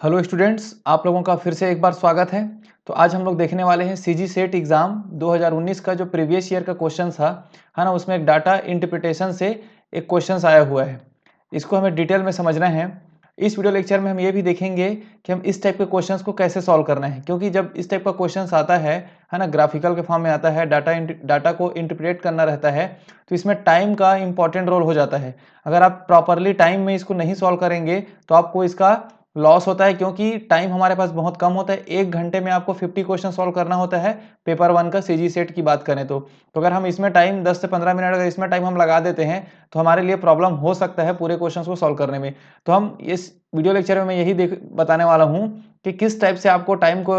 Hello students, आप लोगों का फिर से एक बार स्वागत है। तो आज हम लोग देखने वाले हैं सीजी सेट एग्ज़ाम 2019 का जो प्रीवियस ईयर का क्वेश्चन था, है ना। उसमें एक डाटा इंटरप्रिटेशन से एक क्वेश्चंस आया हुआ है। इसको हमें डिटेल में समझना है। इस वीडियो लेक्चर में हम ये भी देखेंगे कि हम इस टाइप के क्वेश्चंस को कैसे सॉल्व करना है, क्योंकि जब इस टाइप का क्वेश्चंस आता है ना, ग्राफिकल के फॉर्म में आता है, डाटा को इंटरप्रेट करना रहता है, तो इसमें टाइम का इंपॉर्टेंट रोल हो जाता है। अगर आप प्रॉपरली टाइम में इसको नहीं सॉल्व करेंगे तो आपको इसका लॉस होता है, क्योंकि टाइम हमारे पास बहुत कम होता है। 1 घंटे में आपको 50 क्वेश्चन सॉल्व करना होता है पेपर 1 का सीजी सेट की बात करें तो अगर हम इसमें टाइम 10 से 15 मिनट अगर इसमें टाइम हम लगा देते हैं तो हमारे लिए प्रॉब्लम हो सकता है पूरे क्वेश्चन को सॉल्व करने में। तो हम इस वीडियो लेक्चर में मैं यही बताने वाला हूँ कि किस टाइप से आपको टाइम को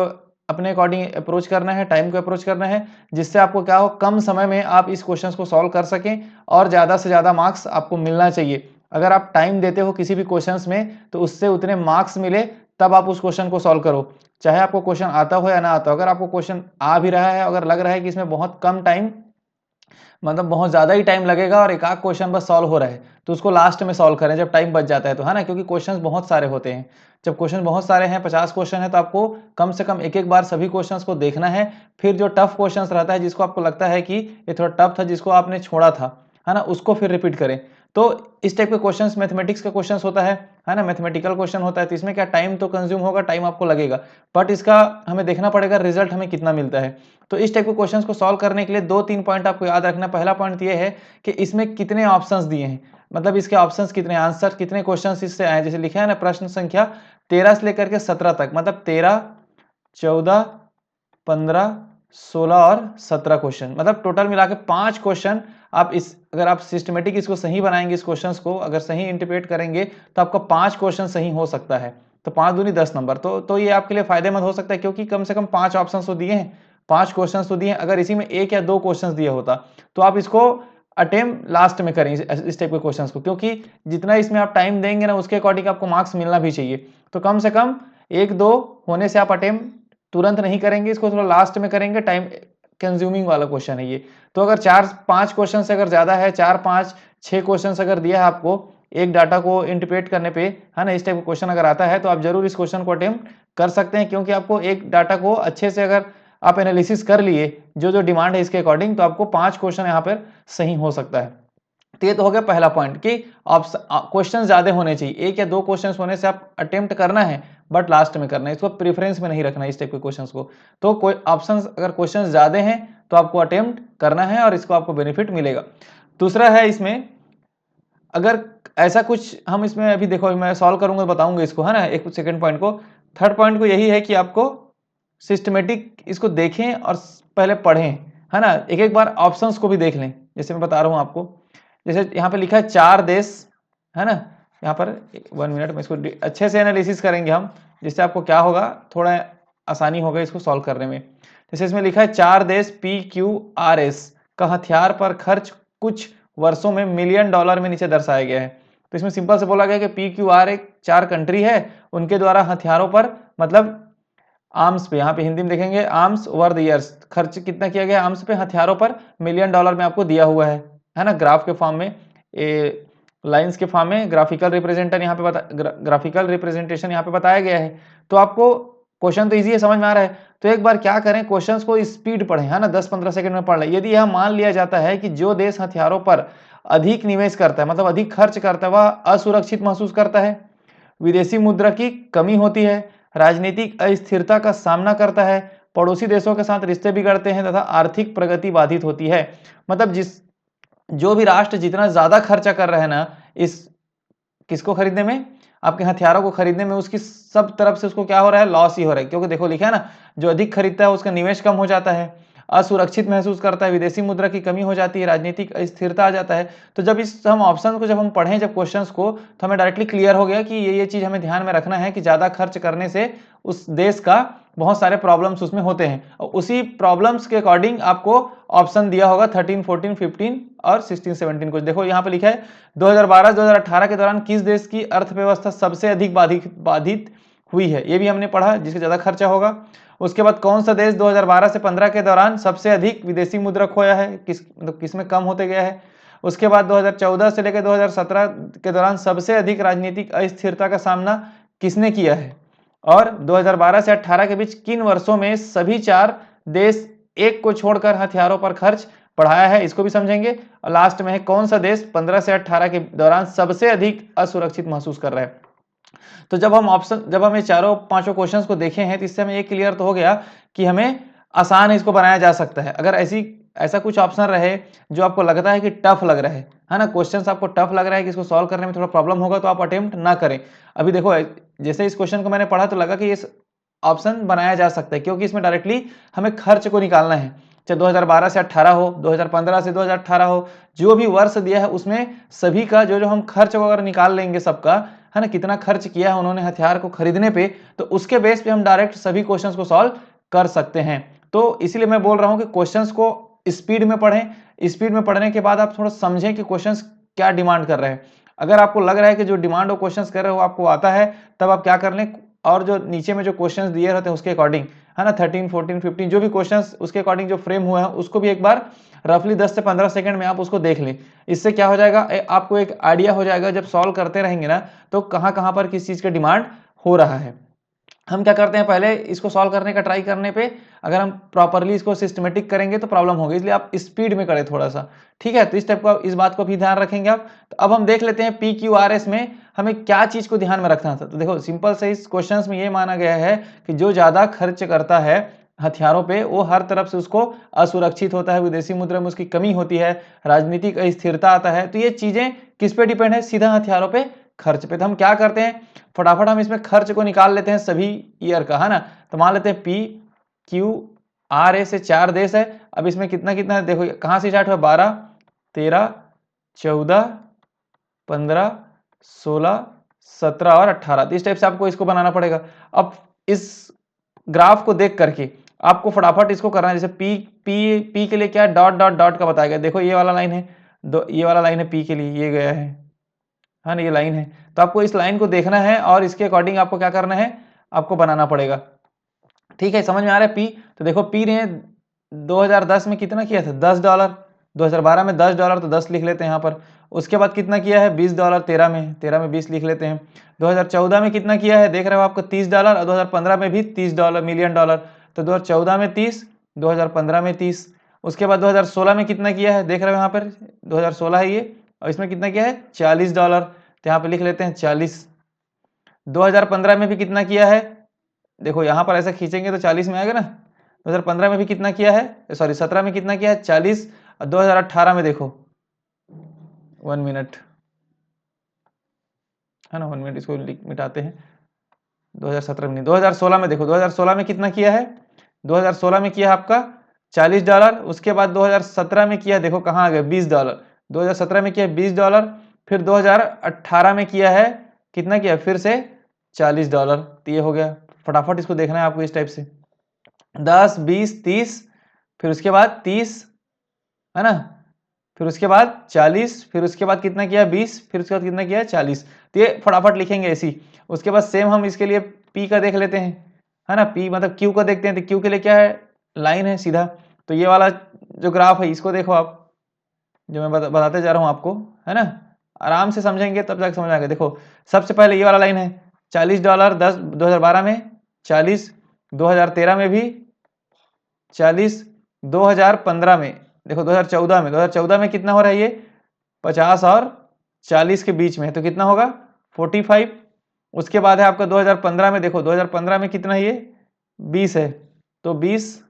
अपने अकॉर्डिंग अप्रोच करना है, टाइम को अप्रोच करना है, जिससे आपको क्या हो, कम समय में आप इस क्वेश्चन को सॉल्व कर सकें और ज़्यादा से ज़्यादा मार्क्स आपको मिलना चाहिए। अगर आप टाइम देते हो किसी भी क्वेश्चंस में तो उससे उतने मार्क्स मिले, तब आप उस क्वेश्चन को सॉल्व करो, चाहे आपको क्वेश्चन आता हो या ना आता हो। अगर आपको क्वेश्चन आ भी रहा है, अगर लग रहा है कि इसमें बहुत कम टाइम, मतलब बहुत ज़्यादा ही टाइम लगेगा और एक आध क्वेश्चन बस सॉल्व हो रहा है, तो उसको लास्ट में सॉल्व करें जब टाइम बच जाता है, तो है ना। क्योंकि क्वेश्चंस बहुत सारे होते हैं। जब क्वेश्चन बहुत सारे हैं, 50 क्वेश्चन है, तो आपको कम से कम एक एक बार सभी क्वेश्चंस को देखना है। फिर जो टफ क्वेश्चंस रहता है, जिसको आपको लगता है कि ये थोड़ा टफ था, जिसको आपने छोड़ा था, है ना, उसको फिर रिपीट करें। तो इस टाइप के क्वेश्चंस मैथमेटिक्स का क्वेश्चंस होता है ना, मैथमेटिकल क्वेश्चन होता है, तो इसमें क्या टाइम तो कंज्यूम होगा, टाइम आपको लगेगा, बट इसका हमें देखना पड़ेगा रिजल्ट हमें कितना मिलता है। तो इस टाइप के क्वेश्चंस को सॉल्व करने के लिए 2-3 पॉइंट आपको याद रखना। पहला पॉइंट ये है कि इसमें कितने ऑप्शंस दिए हैं, मतलब इसके ऑप्शंस कितने, आंसर कितने क्वेश्चंस इससे आए। जैसे लिखा है ना, प्रश्न संख्या 13 से लेकर के 17 तक, मतलब 13, 14, 15, 16 और 17 क्वेश्चन, मतलब टोटल मिला के 5 क्वेश्चन। आप इस अगर आप सिस्टमेटिक इसको सही बनाएंगे, इस क्वेश्चंस को अगर सही इंटरप्रेट करेंगे, तो आपका 5 क्वेश्चन सही हो सकता है। तो 5 दूनी 10 नंबर, तो ये आपके लिए फायदेमंद हो सकता है, क्योंकि कम से कम 5 ऑप्शन तो दिए हैं, 5 क्वेश्चन तो दिए हैं। अगर इसी में 1 या 2 क्वेश्चन दिया होता तो आप इसको अटेम्प्ट लास्ट में करें इस टाइप के क्वेश्चंस को, क्योंकि जितना इसमें आप टाइम देंगे ना, उसके अकॉर्डिंग आपको मार्क्स मिलना भी चाहिए। तो कम से कम 1-2 होने से आप अटेम्प्ट तुरंत नहीं करेंगे, इसको थोड़ा लास्ट में करेंगे। टाइम कंज्यूमिंग वाला क्वेश्चन है ये। तो अगर 4-5 क्वेश्चन से अगर ज्यादा है, 4-5-6 क्वेश्चन अगर दिया है आपको एक डाटा को इंटरप्रेट करने पे, है ना, इस टाइप का क्वेश्चन अगर आता है, तो आप जरूर इस क्वेश्चन को अटेम्प्ट कर सकते हैं, क्योंकि आपको एक डाटा को अच्छे से अगर आप एनालिसिस कर लिए जो जो डिमांड है इसके अकॉर्डिंग, तो आपको 5 क्वेश्चन यहाँ पर सही हो सकता है। तो ये तो हो गया पहला पॉइंट कि क्वेश्चन ज्यादा होने चाहिए, 1 या 2 क्वेश्चन होने से आप अटेम्प्ट करना है, बट लास्ट में करना है, इसको प्रेफरेंस में नहीं रखना है इस टाइप के क्वेश्चंस को। तो कोई ऑप्शंस अगर क्वेश्चंस ज्यादा हैं तो आपको अटेम्प्ट करना है और इसको आपको बेनिफिट मिलेगा। दूसरा है इसमें, अगर ऐसा कुछ हम इसमें अभी देखो, मैं सॉल्व करूंगा बताऊंगा इसको, है ना, एक सेकंड पॉइंट को। थर्ड पॉइंट को यही है कि आपको सिस्टमेटिक इसको देखें और पहले पढ़ें, है ना, एक एक बार ऑप्शंस को भी देख लें। जैसे मैं बता रहा हूं आपको, जैसे यहाँ पे लिखा है 4 देश, है ना, यहाँ पर 1 मिनट में इसको अच्छे से एनालिसिस करेंगे हम, जिससे आपको क्या होगा, थोड़ा आसानी होगा इसको सॉल्व करने में। जैसे इसमें लिखा है 4 देश PQRS का हथियार पर खर्च कुछ वर्षों में मिलियन डॉलर में नीचे दर्शाया गया है। तो इसमें सिंपल से बोला गया कि PQR एक 4 कंट्री है, उनके द्वारा हथियारों पर, मतलब आर्म्स पे, यहाँ पे हिंदी में देखेंगे आर्म्स ओवर द ईयर्स, खर्च कितना किया गया आर्म्स पे, हथियारों पर, मिलियन डॉलर में आपको दिया हुआ है ना, ग्राफ के फॉर्म में, लाइंस के फॉर्म में, ग्राफिकल रिप्रेजेंटेशन यहाँ पे ग्राफिकल रिप्रेजेंटेशन यहाँ पे बताया गया है। तो आपको क्वेश्चन तो इजी है, समझ में आ रहा है। तो एक बार क्या करें, क्वेश्चंस को स्पीड पढ़ें, है ना, 10-15 सेकंड में पढ़ लें। यदि यह मान लिया जाता है कि जो देश हथियारों पर अधिक निवेश करता है, मतलब अधिक खर्च करता है, वह असुरक्षित महसूस करता है, विदेशी मुद्रा की कमी होती है, राजनीतिक अस्थिरता का सामना करता है, पड़ोसी देशों के साथ रिश्ते बिगड़ते हैं तथा आर्थिक प्रगति बाधित होती है। मतलब जो भी राष्ट्र जितना ज्यादा खर्चा कर रहे हैं ना, इस किसको खरीदने में, आपके हथियारों को खरीदने में, उसकी सब तरफ से उसको क्या हो रहा है, लॉस ही हो रहा है। क्योंकि देखो लिखा है ना, जो अधिक खरीदता है उसका निवेश कम हो जाता है, असुरक्षित महसूस करता है, विदेशी मुद्रा की कमी हो जाती है, राजनीतिक अस्थिरता आ जाता है। तो जब इस हम ऑप्शन को जब हम पढ़ें जब क्वेश्चंस को, तो हमें डायरेक्टली क्लियर हो गया कि ये चीज हमें ध्यान में रखना है कि ज्यादा खर्च करने से उस देश का बहुत सारे प्रॉब्लम्स उसमें होते हैं, और उसी प्रॉब्लम्स के अकॉर्डिंग आपको ऑप्शन दिया होगा 13, 14, 15 और 16, 17 को। देखो यहाँ पे लिखा है 2012-2018 के दौरान किस देश की अर्थव्यवस्था सबसे अधिक बाधित हुई है, ये भी हमने पढ़ा, जिसका ज्यादा खर्चा होगा। उसके बाद कौन सा देश 2012 से 15 के दौरान सबसे अधिक विदेशी मुद्रा खोया है, किस में कम होते गया है। उसके बाद 2014 से लेकर 2017 के दौरान सबसे अधिक राजनीतिक अस्थिरता का सामना किसने किया है। और 2012 से 18 के बीच किन वर्षों में सभी 4 देश एक को छोड़कर हथियारों पर खर्च बढ़ाया है, इसको भी समझेंगे। और लास्ट में है कौन सा देश 15 से 18 के दौरान सबसे अधिक असुरक्षित महसूस कर रहा है। तो जब हम ये चारों पांचों क्वेश्चंस को देखे हैं तो इससे हमें ये क्लियर तो हो गया कि हमें आसान इसको बनाया जा सकता है। अगर ऐसा कुछ ऑप्शन रहे जो आपको लगता है कि टफ लग रहा है ना, क्वेश्चंस आपको टफ लग रहा है कि इसको सॉल्व करने में थोड़ा प्रॉब्लम होगा, तो आप अटेम्प्ट ना करें। अभी देखो जैसे इस क्वेश्चन को मैंने पढ़ा तो लगा कि इस ऑप्शन बनाया जा सकता है, क्योंकि इसमें डायरेक्टली हमें खर्च को निकालना है, चाहे 2012 से 18 हो, 2015 से 2018 हो, जो भी वर्ष दिया है उसमें सभी का जो हम खर्च वगैरह निकाल लेंगे सबका, है ना, कितना खर्च किया है उन्होंने हथियार को खरीदने पे, तो उसके बेस पे हम डायरेक्ट सभी क्वेश्चंस को सॉल्व कर सकते हैं। तो इसीलिए मैं बोल रहा हूं कि क्वेश्चंस को स्पीड में पढ़ें। स्पीड में पढ़ने के बाद आप थोड़ा समझें कि क्वेश्चंस क्या डिमांड कर रहे हैं। अगर आपको लग रहा है कि जो डिमांड वो क्वेश्चंस कर रहे हो आपको आता है, तब आप क्या कर लें, और जो नीचे में जो क्वेश्चंस दिए रहते हैं उसके अकॉर्डिंग, है ना, 13, 14, 15 जो भी क्वेश्चंस उसके अकॉर्डिंग जो फ्रेम हुआ है उसको भी एक बार रफली 10 से 15 सेकंड में आप उसको देख लें। इससे क्या हो जाएगा, आपको एक आइडिया हो जाएगा जब सॉल्व करते रहेंगे ना, तो कहाँ कहाँ पर किस चीज़ का डिमांड हो रहा है। हम क्या करते हैं, पहले इसको सॉल्व करने का ट्राई करने पे अगर हम प्रॉपरली इसको सिस्टमेटिक करेंगे तो प्रॉब्लम होगी, इसलिए आप स्पीड में करें थोड़ा सा, ठीक है। तो इस टाइप का इस बात को भी ध्यान रखेंगे आप। तो अब हम देख लेते हैं PQRS में हमें क्या चीज को ध्यान में रखना था। तो देखो सिंपल से इस क्वेश्चन में ये माना गया है कि जो ज्यादा खर्च करता है हथियारों पे वो हर तरफ से उसको असुरक्षित होता है, विदेशी मुद्रा में उसकी कमी होती है, राजनीतिक अस्थिरता आता है। तो ये चीजें किस पे डिपेंड है, सीधा हथियारों पे खर्च पे। तो हम क्या करते हैं, फटाफट हम इसमें खर्च को निकाल लेते हैं सभी ईयर का, है ना। तो मान लेते हैं PQRA से 4 देश है। अब इसमें कितना कितना है, देखो कहाँ से स्टार्ट हुआ, 12, 13, 14, 15, 16, 17 और 18। तो इस टाइप से आपको इसको बनाना पड़ेगा। अब इस ग्राफ को देख करके आपको फटाफट इसको करना है। जैसे पी के लिए क्या है, डॉट डॉट डॉट का बताया गया, देखो ये वाला लाइन है, ये वाला लाइन है पी के लिए, ये गया है ना, ये लाइन है। तो आपको इस लाइन को देखना है और इसके अकॉर्डिंग आपको क्या करना है, आपको बनाना पड़ेगा, ठीक है। समझ में आ रहा है पी। तो देखो पी ने 2010 में कितना किया था, $10, 2012 में $10, तो 10 लिख लेते हैं यहाँ पर। उसके बाद कितना किया है, $20, 13 में 20 लिख लेते हैं। 2014 में कितना किया है, देख रहे हो आपको, $30, और 2015 में भी $30 मिलियन डॉलर। तो 2014 में 30, 2015 में 30। उसके बाद 2016 में कितना किया है, देख रहे हो यहाँ पर 2016 है ये, और इसमें कितना किया है, $40। तो यहाँ पे लिख लेते हैं 40। 2015 में भी कितना किया है, देखो यहाँ पर ऐसा खींचेंगे तो 40 में आएगा ना। 2015 में भी कितना किया है, सॉरी 17 में कितना किया है, 40। और 2018 में देखो, 1 मिनट, है ना, 1 मिनट, इसको मिटाते हैं। 2017 में नहीं, 2016 में देखो, 2016 में कितना किया है, 2016 में किया है आपका $40। उसके बाद 2017 में किया, देखो कहाँ आ गया, $20। 2017 में किया $20, फिर 2018 में किया है, कितना किया, फिर से $40। तो ये हो गया। फटाफट इसको देखना है आपको इस टाइप से, 10, 20, 30, फिर उसके बाद 30, है ना, फिर उसके बाद 40, फिर उसके बाद कितना किया, 20, फिर उसके बाद कितना किया, 40। तो ये फटाफट लिखेंगे ऐसी। उसके बाद सेम हम इसके लिए पी का देख लेते हैं, है ना, पी मतलब क्यू का देखते हैं। तो क्यू के लिए क्या है, लाइन है सीधा। तो ये वाला जो ग्राफ है इसको देखो आप, जो मैं बताते जा रहा हूँ आपको, है ना, आराम से समझेंगे तब जाके समझ आएगा। देखो सबसे पहले ये वाला लाइन है, $40, 2012 में 40, 2013 में भी 40, 2015 में देखो, 2014 में कितना हो रहा है ये, 50 और 40 के बीच में, तो कितना होगा, 45। उसके बाद है आपका 2015 में, देखो 2015 में कितना है ये, 20 है, तो 20।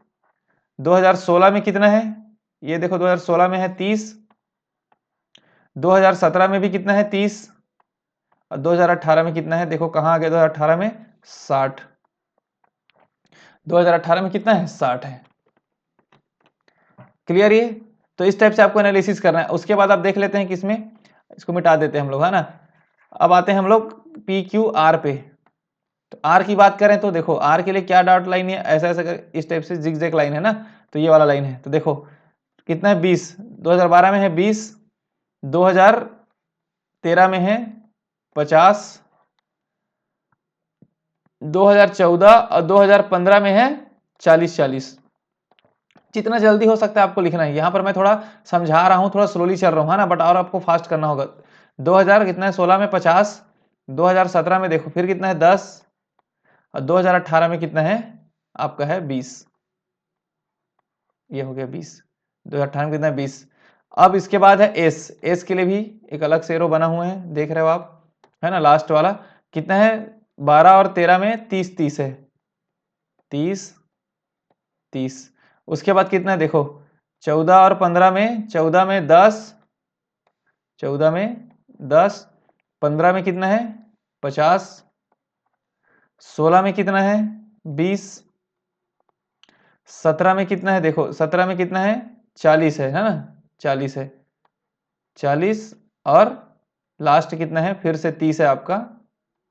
2016 में कितना है, ये देखो 2016 में है 30। 2017 में भी कितना है, 30। और 2018 में कितना है, देखो कहाँ आ गया, 2018 में 60। 2018 में कितना है, 60 है। क्लियर ये। तो इस टाइप से आपको एनालिसिस करना है। उसके बाद आप देख लेते हैं कि इसमें इसको मिटा देते हैं हम लोग, है ना। अब आते हैं हम लोग PQR पे। तो R की बात करें तो देखो R के लिए क्या डॉट लाइन है, ऐसा ऐसा इस टाइप से जिगजैग लाइन है ना। तो ये वाला लाइन है, तो देखो कितना है, 20। 2012 में है 20, 2013 में है 50, 2014 और 2015 में है 40। जितना जल्दी हो सकता है आपको लिखना है। यहाँ पर मैं थोड़ा समझा रहा हूँ, थोड़ा स्लोली चल रहा हूँ, है ना, बट और आपको फास्ट करना होगा। 2000 कितना है, 16 में 50, 2017 में देखो फिर कितना है, 10, और 2018 में कितना है आपका है 20, ये हो गया 20, 2018 में कितना है 20। अब इसके बाद है एस के लिए भी एक अलग से एरो बना हुआ है, देख रहे हो आप, है ना, लास्ट वाला कितना है 12 और 13 में 30 30 है, 30 30। उसके बाद कितना है देखो 14 और 15 में 14 में 10, 14 में 10, 15 में कितना है 50, 16 में कितना है 20, 17 में कितना है देखो 17 में कितना है 40 है ना, 40 है 40, और लास्ट कितना है फिर से 30 है आपका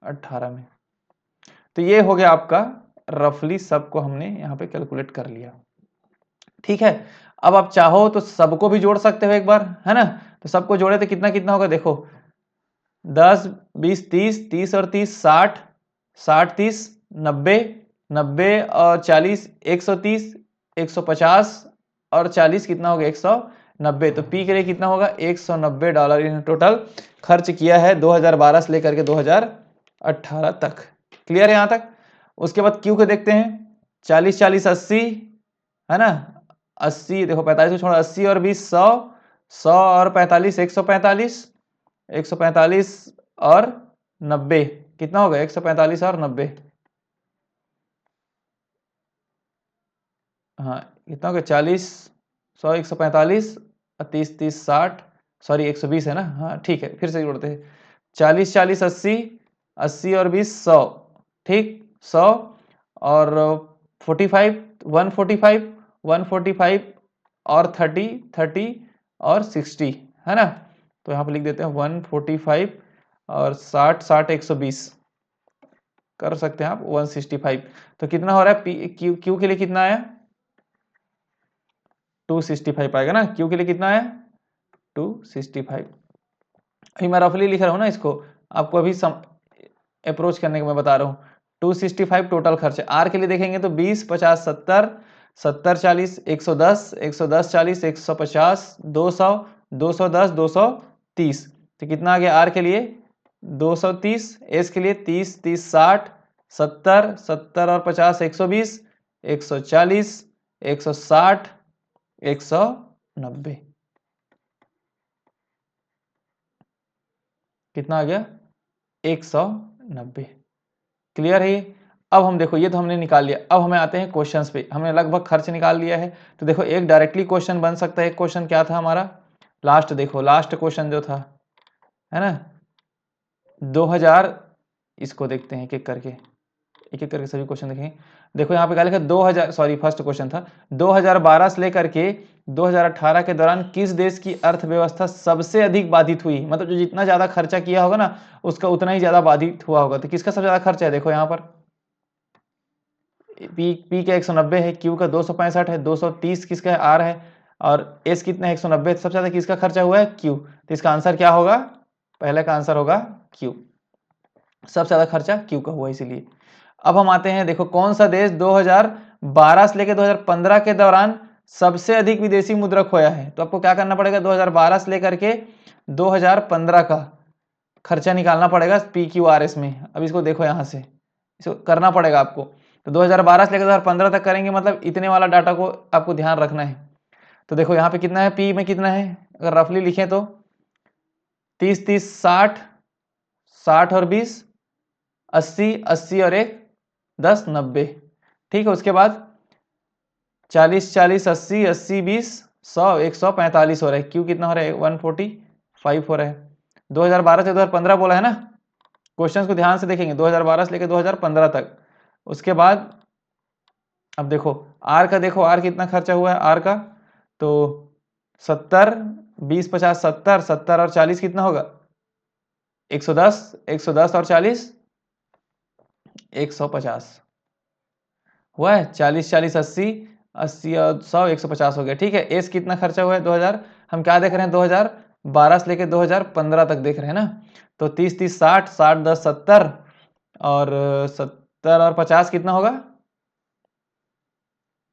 18 में। तो ये हो गया आपका रफली, सबको हमने यहाँ पे कैलकुलेट कर लिया। ठीक है, अब आप चाहो तो सबको भी जोड़ सकते हो एक बार, है ना। तो सबको जोड़े तो कितना कितना होगा देखो 10 20 30, 30 और 30 60, 60 30 90, 90 और 40 130, 150 और 40 कितना होगा 190। तो पी के लिए कितना होगा $190 इन टोटल खर्च किया है 2012 से लेकर के 2018 तक। क्लियर है यहाँ तक। उसके बाद क्यू को देखते हैं 40 40 80, है ना, 80 देखो 45 को छोड़ा 80 और 20 100, 100 और 45 145, 145 और 90 कितना होगा 145 और 90, हाँ कितना होगा 40 100 145 और 30 30 60, सॉरी 120 है ना, हाँ ठीक है फिर से जोड़ते हैं 40 40 80, 80 और 20 100, ठीक 100 और 45 145, 145 और 30 30 और 60, है ना। तो यहाँ पे लिख देते हैं 145 और 60 60 120 कर सकते हैं आप 165। तो कितना हो रहा है क्यू के लिए कितना आया 265 आएगा ना, क्यू के लिए कितना आया 265। अभी मैं रफली लिख रहा हूँ ना इसको, आपको अभी अप्रोच करने का मैं बता रहा हूँ। 265 टोटल खर्च है। आर के लिए देखेंगे तो 20 50 70, 70 40 110, 110 40 150, 200 210 230। तो कितना आ गया आर के लिए 230, एस के लिए 30 30 60, 70 70 और 50 120, 140 160 190, कितना आ गया 190। क्लियर है ये। अब हम देखो ये तो हमने निकाल लिया, अब हमें आते हैं क्वेश्चंस पे। हमने लगभग खर्च निकाल लिया है। तो देखो एक डायरेक्टली क्वेश्चन बन सकता है। एक क्वेश्चन क्या था हमारा लास्ट, देखो लास्ट क्वेश्चन जो था, है ना 2000, इसको देखते हैं एक एक करके सभी क्वेश्चन देखेंगे। देखो यहाँ पे क्या लिखा 2000, सॉरी फर्स्ट क्वेश्चन था 2012 से लेकर के 2018 के दौरान किस देश की अर्थव्यवस्था सबसे अधिक बाधित हुई। मतलब जो जितना ज्यादा खर्चा किया होगा ना उसका उतना ही ज्यादा बाधित हुआ होगा। तो किसका सबसे ज्यादा खर्चा है देखो यहाँ पर पी का 190 है, क्यू का 265 है, 230 किसका है आर है, और एस कितना है 190। सबसे ज्यादा किसका खर्चा हुआ है क्यू। तो इसका आंसर क्या होगा, पहले का आंसर होगा क्यू, सबसे ज्यादा खर्चा क्यू का हुआ इसीलिए। अब हम आते हैं देखो कौन सा देश 2012 से लेकर 2015 के दौरान सबसे अधिक विदेशी मुद्रा खोया है। तो आपको क्या करना पड़ेगा 2012 से लेकर के 2015 का खर्चा निकालना पड़ेगा पी क्यू आर एस में। अब इसको देखो यहाँ से इसको करना पड़ेगा आपको। तो 2012 से लेकर 2015 तक करेंगे, मतलब इतने वाला डाटा को आपको ध्यान रखना है। तो देखो यहाँ पे कितना है पी में कितना है, अगर रफली लिखें तो 30 30 60, 60 और 20 80, 80 और 1 10 90, ठीक है। उसके बाद 40 40 80, 80 20 100 145 हो रहा है। क्यू कितना हो रहा है 145 हो रहा है। 2012 से 2015 बोला है ना, क्वेश्चंस को ध्यान से देखेंगे 2012 से लेकर 2015 तक। उसके बाद अब देखो आर का, देखो आर कितना खर्चा हुआ है आर का, तो 70 20 50 70, 70 और 40 कितना होगा 110, 110 और 40 150 हुआ है। 40 40 80, 80 और 100 150 हो गया, ठीक है। एस कितना खर्चा हुआ है 2000, हम क्या देख रहे हैं 2012 से लेकर 2015 तक देख रहे हैं ना। तो 30 30 60, 60 10 70 और 70 और 50 कितना होगा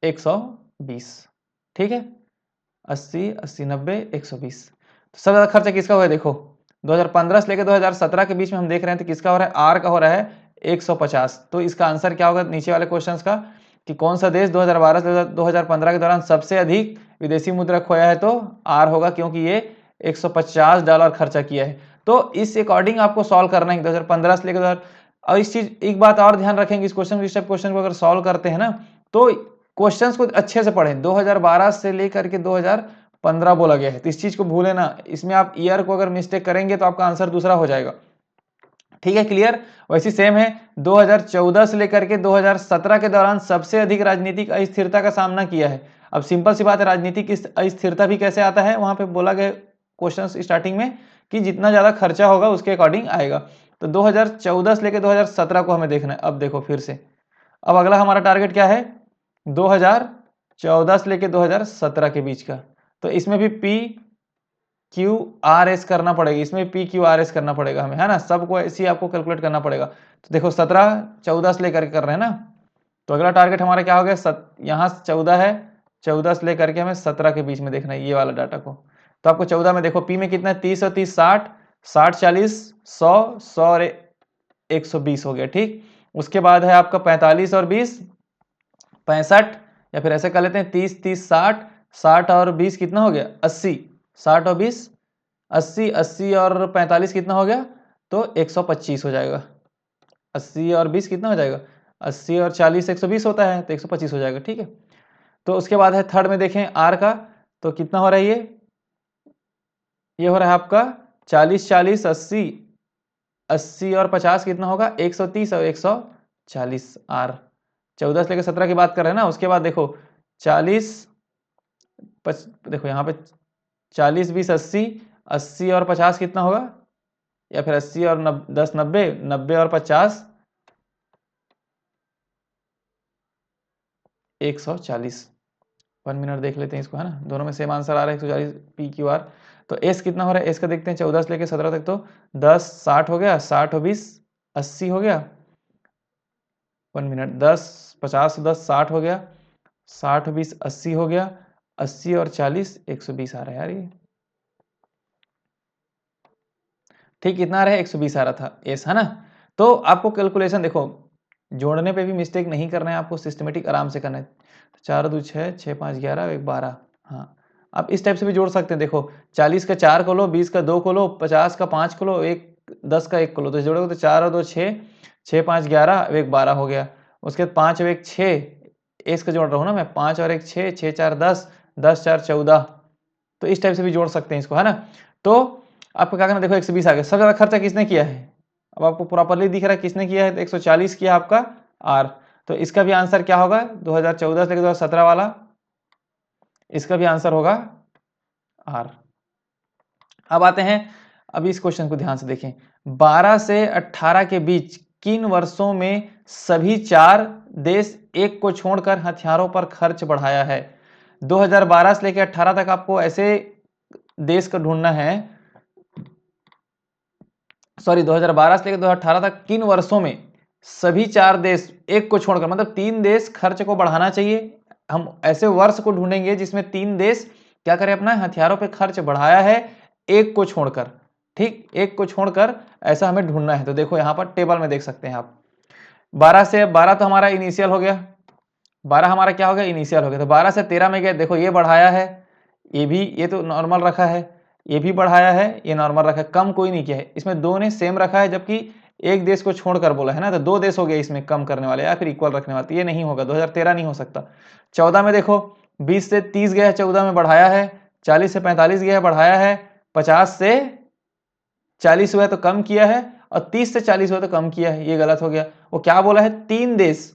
120, ठीक है। 80 80 90 120। तो सबसे ज्यादा खर्चा किसका हुआ है देखो 2015 से लेकर 2017 के बीच में हम देख रहे हैं तो किसका हो रहा है आर का हो रहा है 150। तो इसका आंसर क्या होगा नीचे वाले क्वेश्चंस का कि कौन सा देश 2012 से 2015 के दौरान सबसे अधिक विदेशी मुद्रा खोया है, तो आर होगा, क्योंकि ये $150 खर्चा किया है। तो इस अकॉर्डिंग आपको सॉल्व करना है 2015 से लेकर। और इस चीज एक बात और ध्यान रखेंगे, इस क्वेश्चन को अगर सॉल्व करते हैं ना तो क्वेश्चंस को अच्छे से पढ़ें। 2012 से लेकर के 2015 बोला गया है, तो इस चीज को भूले ना। इसमें आप ईयर को अगर मिस्टेक करेंगे तो आपका आंसर दूसरा हो जाएगा। ठीक है, क्लियर। वैसे सेम है, 2014 से लेकर के 2017 के दौरान सबसे अधिक राजनीतिक अस्थिरता का सामना किया है। अब सिंपल सी बात है, राजनीतिक अस्थिरता भी कैसे आता है, वहां पे बोला गया क्वेश्चन स्टार्टिंग में कि जितना ज्यादा खर्चा होगा उसके अकॉर्डिंग आएगा। तो 2014 से लेकर 2017 को हमें देखना है। अब देखो फिर से, अब अगला हमारा टारगेट क्या है, 2014 से लेकर 2017 के बीच का। तो इसमें भी पी क्यू आर एस करना पड़ेगा, इसमें पी क्यू आर एस करना पड़ेगा हमें, है ना। सबको ऐसे ही आपको कैलकुलेट करना पड़ेगा। तो देखो 17 14 से लेकर के कर रहे हैं ना, तो अगला टारगेट हमारा क्या हो गया, यहाँ 14 है, 14 से लेकर के हमें 17 के बीच में देखना है ये वाला डाटा को। तो आपको 14 में देखो पी में कितना है, 30 और 30 60, 60 40 100, 100 और 120 हो गया। ठीक, उसके बाद है आपका 45 और 20 65, या फिर ऐसे कर लेते हैं 30 30 60, 60 और 20 कितना हो गया 80, 60 और 20 80, 80 और 45 कितना हो गया, तो 125 हो जाएगा। 80 और 20 कितना हो जाएगा, 80 और 40 120 होता है, तो 125 हो जाएगा। ठीक है, तो उसके बाद है थर्ड में देखें आर का, तो कितना हो रहा है ये हो रहा है आपका 40 40 80, 80 और 50 कितना होगा 130 और 140 आर। 14 से लेकर 17 की बात कर रहे हैं ना। उसके बाद देखो 40 देखो यहाँ पे 40 20 80, 80 और 50 कितना होगा, या फिर 80 और 10 90, 90 और 50 140। 1 मिनट देख लेते हैं इसको, है ना, दोनों में सेम आंसर आ रहा है 140 पी क्यू आर। तो एस कितना हो रहा है, एस का देखते हैं 14 से लेकर 17 तक, तो 10 60 हो गया, 60 और 20 80 हो गया। 1 मिनट, 10 50 10 60 हो गया, 60 20 80 हो गया, 80 और 40 120 आ रहा है यार ये। ठीक, कितना आ रहा है 120 आ रहा था एस, है ना। तो आपको कैलकुलेशन देखो, जोड़ने पे भी मिस्टेक नहीं करना है, आपको सिस्टमेटिक आराम से करना है। 4 2 6, 6 5 11, 1 12। हाँ, आप इस टाइप से भी जोड़ सकते हैं। देखो 40 का 4 को लो, 20 का 2 को लो, 50 का 5 को लो, 10 का 1 को लो, तो जोड़ोगे तो 4 और 2 6, 6 5 11, 1 12 हो गया। उसके बाद 5 और 1 6, इसका जोड़ रहा हूँ ना मैं, 5 और 1 6, 6 4 10, 10 4 14। तो इस टाइप से भी जोड़ सकते हैं इसको, है ना। तो आपको क्या करना, देखो 120 आ गया। सबसे ज्यादा खर्चा किसने किया है, अब आपको प्रॉपरली दिख रहा है किसने किया है, तो 140 किया आपका आर। तो इसका भी आंसर क्या होगा, 2014 से 2017 वाला, इसका भी आंसर होगा आर। अब आते हैं, अभी इस क्वेश्चन को ध्यान से देखें। 12 से 18 के बीच किन वर्षों में सभी 4 देश एक को छोड़कर हथियारों पर खर्च बढ़ाया है। 2012 से लेकर 18 तक आपको ऐसे देश को ढूंढना है, सॉरी 2012 से लेकर 2018 तक किन वर्षों में सभी 4 देश एक को छोड़कर, मतलब 3 देश खर्च को बढ़ाना चाहिए। हम ऐसे वर्ष को ढूंढेंगे जिसमें 3 देश क्या करें, अपना हथियारों पे खर्च बढ़ाया है एक को छोड़कर। ठीक, एक को छोड़कर ऐसा हमें ढूंढना है। तो देखो यहाँ पर टेबल में देख सकते हैं आप, 12 से 12 तो हमारा इनिशियल हो गया, 12 हमारा क्या हो गया, इनिशियल हो गया। तो 12 से 13 में गए, देखो ये बढ़ाया है, ये भी, ये तो नॉर्मल रखा है, ये भी बढ़ाया है, ये नॉर्मल रखा है, कम कोई नहीं किया है। इसमें दो ने सेम रखा है, जबकि एक देश को छोड़कर बोला है ना, तो 2 देश हो गए इसमें कम करने वाले या फिर इक्वल रखने वाले। तो ये नहीं होगा, 2013 नहीं हो सकता। 14 में देखो 20 से 30 गया है, 14 में बढ़ाया है, 40 से 45 गया है, बढ़ाया है, 50 से 40 हुआ तो कम किया है, और 30 से 40 हुआ तो कम किया है। ये गलत हो गया। वो क्या बोला है, 3 देश,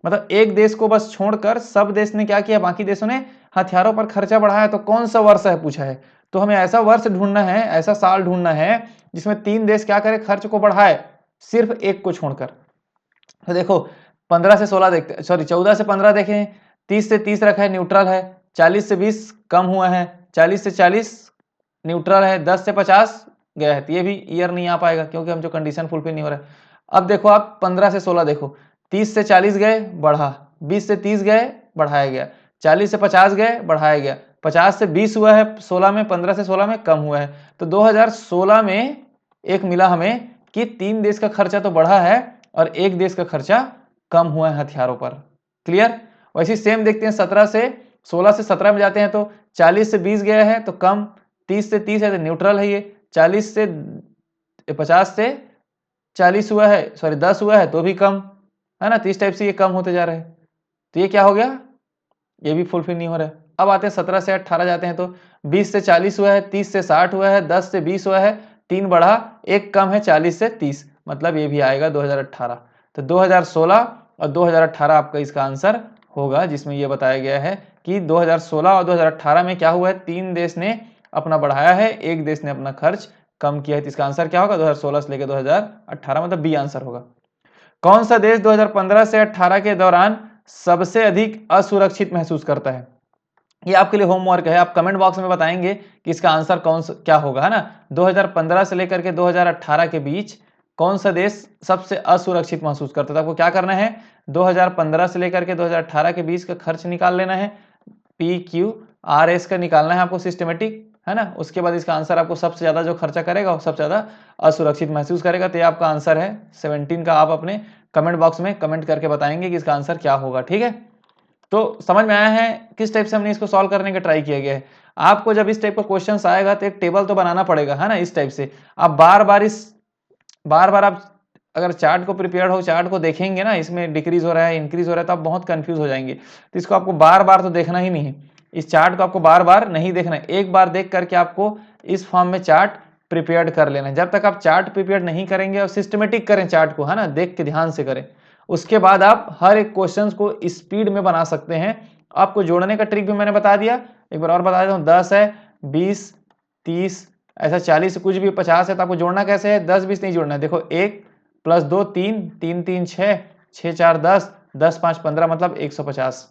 मतलब एक देश को बस छोड़कर सब देश ने क्या किया, बाकी देशों ने हथियारों पर खर्चा बढ़ाया। तो कौन सा वर्ष है पूछा है, तो हमें ऐसा वर्ष ढूंढना है, ऐसा साल ढूंढना है जिसमें 3 देश क्या करे, खर्च को बढ़ाए, सिर्फ एक को छोड़कर। तो देखो 15 से 16 देखते, सॉरी 14 से 15 देखें, 30 से 30 रखा है, न्यूट्रल है, 40 से 20 कम हुआ है, 40 से 40 न्यूट्रल है, 10 से 50 गया है। तो ये भी ईयर नहीं आ पाएगा क्योंकि हम जो कंडीशन फुलफिल नहीं हो रहा है। अब देखो आप 15 से 16 देखो, 30 से 40 गए बढ़ा, 20 से 30 गए बढ़ाया गया, 40 से 50 गए बढ़ाया गया, 50 से 20 हुआ है 16 में, 15 से 16 में कम हुआ है। तो 2016 में एक मिला हमें कि 3 देश का खर्चा तो बढ़ा है और एक देश का खर्चा कम हुआ है हथियारों पर। क्लियर? वैसे सेम देखते हैं 16 से 17 में जाते हैं तो 40 से 20 गया है तो कम, 30 से 30 है तो न्यूट्रल है ये, 40 से 50 से 40 हुआ है, सॉरी 10 हुआ है तो भी कम है ना। तो इस टाइप से ये कम होते जा रहे हैं। तो ये क्या हो गया, ये भी फुलफिल नहीं हो रहा है। अब आते हैं 17 से 18 जाते हैं तो 20 से 40 हुआ है, 30 से 60 हुआ है, 10 से 20 हुआ है, 3 बढ़ा, 1 कम है 40 से 30, मतलब ये भी आएगा 2018। तो 2016 और 2018 आपका इसका आंसर होगा, जिसमें ये बताया गया है कि 2016 और 2018 में क्या हुआ है, 3 देश ने अपना बढ़ाया है, 1 देश ने अपना खर्च कम किया है। तो इसका आंसर क्या होगा, 2016 से लेकर 2018, मतलब बी आंसर होगा। कौन सा देश 2015 से 18 के दौरान सबसे अधिक असुरक्षित महसूस करता है? ये आपके लिए होमवर्क है, आप कमेंट बॉक्स में बताएंगे कि इसका आंसर कौन सा क्या होगा, है ना। 2015 से लेकर के 2018 के बीच कौन सा देश सबसे असुरक्षित महसूस करता था। आपको क्या करना है, 2015 से लेकर के 2018 के बीच का खर्च निकाल लेना है, PQRS का निकालना है आपको सिस्टमेटिक, है ना। उसके बाद इसका आंसर आपको सबसे ज्यादा जो खर्चा करेगा वो सबसे ज्यादा असुरक्षित महसूस करेगा। तो ये आपका आंसर है 17 का। आप अपने कमेंट बॉक्स में कमेंट करके बताएंगे कि इसका आंसर क्या होगा, ठीक है। तो समझ में आया है किस टाइप से हमने इसको सॉल्व करने का ट्राई किया गया है। आपको जब इस टाइप का क्वेश्चन आएगा तो एक टेबल तो बनाना पड़ेगा, है ना। इस टाइप से आप बार बार आप अगर चार्ट को प्रिपेयर हो, चार्ट को देखेंगे ना, इसमें डिक्रीज हो रहा है इंक्रीज हो रहा है, तो आप बहुत कंफ्यूज हो जाएंगे। तो इसको आपको बार बार तो देखना ही नहीं है, इस चार्ट को आपको बार बार नहीं देखना है, एक बार देख करके आपको इस फॉर्म में चार्ट प्रिपेयर कर लेना है। जब तक आप चार्ट प्रिपेयर नहीं करेंगे और सिस्टमेटिक करें चार्ट को, है ना, देख के ध्यान से करें, उसके बाद आप हर एक क्वेश्चन को स्पीड में बना सकते हैं। आपको जोड़ने का ट्रिक भी मैंने बता दिया, एक बार और बता देता हूँ। 10 है, 20, 30, ऐसा 40 कुछ भी 50 है, तो आपको जोड़ना कैसे है, 10 20 नहीं जोड़ना है। देखो 1 + 2 3, 3 3 6, 6 4 10, 10 5 15, मतलब 150।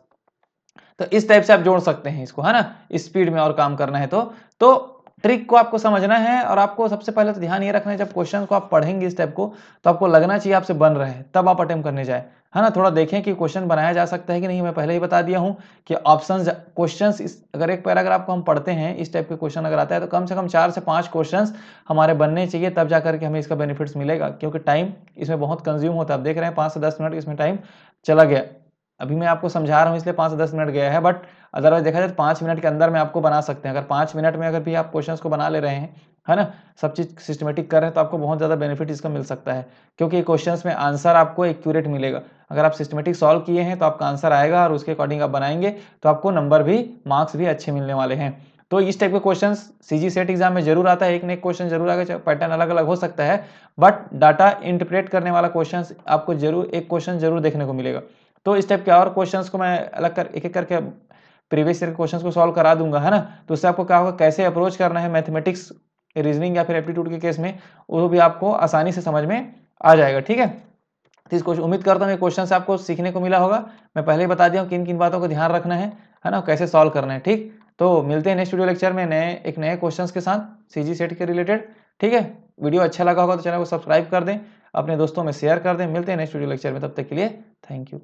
तो इस टाइप से आप जोड़ सकते हैं इसको, है ना, स्पीड में और काम करना है तो ट्रिक को आपको समझना है। और आपको सबसे पहले तो ध्यान ये रखना है, जब क्वेश्चन को आप पढ़ेंगे इस टाइप को, तो आपको लगना चाहिए आपसे बन रहा है, तब आप अटेम्प्ट करने जाए, है ना। थोड़ा देखें कि क्वेश्चन बनाया जा सकता है कि नहीं। मैं पहले ही बता दिया हूं कि ऑप्शंस क्वेश्चंस, अगर एक पैराग्राफ को हम पढ़ते हैं, इस टाइप के क्वेश्चन अगर आता है तो कम से कम 4 से 5 क्वेश्चन हमारे बनने चाहिए, तब जाकर के हमें इसका बेनिफिट्स मिलेगा। क्योंकि टाइम इसमें बहुत कंज्यूम होता है। आप देख रहे हैं 5 से 10 मिनट इसमें टाइम चला गया। अभी मैं आपको समझा रहा हूँ इसलिए 5 से 10 मिनट गया है, बट अदरवाइज देखा जाए तो 5 मिनट के अंदर में आपको बना सकते हैं। अगर 5 मिनट में अगर भी आप क्वेश्चंस को बना ले रहे हैं, है ना, सब चीज़ सिस्टमेटिक कर रहे हैं, तो आपको बहुत ज़्यादा बेनिफिट इसका मिल सकता है। क्योंकि क्वेश्चंस में आंसर आपको एक्यूरेट मिलेगा। अगर आप सिस्टमेटिक सॉल्व किए हैं तो आपका आंसर आएगा, और उसके अकॉर्डिंग आप बनाएंगे तो आपको नंबर भी, मार्क्स भी अच्छे मिलने वाले हैं। तो इस टाइप के क्वेश्चन सीजी सेट एग्जाम में जरूर आता है, एक न एक क्वेश्चन जरूर आएगा, पैटर्न अलग अलग हो सकता है, बट डाटा इंटरप्रेट करने वाला क्वेश्चन आपको जरूर, एक क्वेश्चन जरूर देखने को मिलेगा। तो इस टाइप के और क्वेश्चंस को मैं अलग कर एक एक करके प्रीवियस ईयर के क्वेश्चंस को सॉल्व करा दूंगा, है ना। तो उससे आपको क्या होगा, कैसे अप्रोच करना है मैथमेटिक्स, रीजनिंग या फिर एप्टीट्यूड के केस में, वो भी आपको आसानी से समझ में आ जाएगा, ठीक है। तो इसको उम्मीद करता हूँ ये क्वेश्चन से आपको सीखने को मिला होगा। मैं पहले ही बता दिया हूँ किन किन बातों को ध्यान रखना है ना, कैसे सॉल्व करना है, ठीक। तो मिलते हैं नेक्स्ट वीडियो लेक्चर में एक नए क्वेश्चंस के साथ सीजी सेट के रिलेटेड, ठीक है। वीडियो अच्छा लगा होगा तो चैनल को सब्सक्राइब कर दें, अपने दोस्तों में शेयर कर दें। मिलते हैं नेक्स्ट वीडियो लेक्चर में, तब तक के लिए थैंक यू।